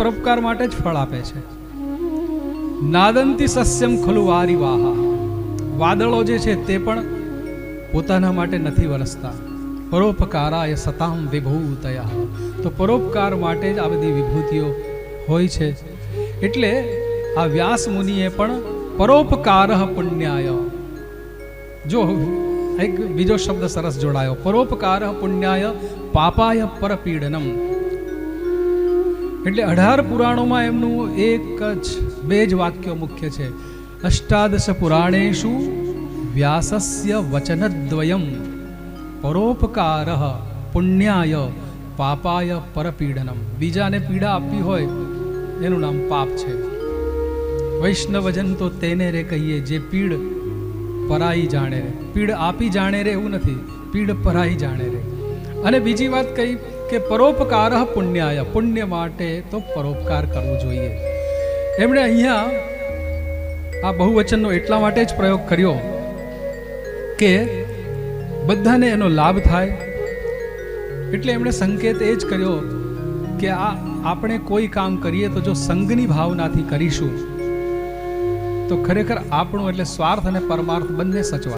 પરોપકાર માટે જ ફળ આપે છે. નાદંતી સસ્યમ ખલુ વારી વાહા, વાદળો જે છે તે પણ પોતાના માટે નથી વરસતા. પરોપકારાય સતામ વિભૂતયા, તો પરોપકાર માટે જ આ બધી વિભૂતિઓ હોય છે. એટલે આ વ્યાસ મુનિએ પણ પરોપકારઃ પુણ્યાય, જો એક બીજો શબ્દ સરસ જોડાયો, પરોપકારઃ પુણ્યાય પાપાય પરપીડનમ. એટલે 18 પુરાણોમાં એમનું એક જ બે જ વાક્યો મુખ્ય છે. અષ્ટાદશ પુરાણેષુ વ્યાસસ્ય વચનદ્વયમ પરોપકારઃ પુણ્યાય પાપાય પરપીડનમ. બીજાને પીડા આપવી હોય એનું નામ પાપ છે. વૈષ્ણવજન તો તેને રે કહીએ જે પીડ પરાઈ જાણે રે. પીડ આપી જાણે રે એવું નથી, પીડ પરાઈ જાણે રે. અને બીજી વાત કહી કે પરોપકારઃ પુણ્યાય, પુણ્ય માટે તો પરોપકાર કરવો જોઈએ. એમણે અહીંયા આ બહુવચનનો એટલા માટે જ પ્રયોગ કર્યો કે બધાને એનો લાભ થાય. એટલે એમણે સંકેત એ જ કર્યો કે આપણે કોઈ કામ કરીએ તો જો સંગની ભાવનાથી કરીશું તો ખરેખર આપણું એટલે સ્વાર્થ અને પરમાર્થ બંને સચવાય.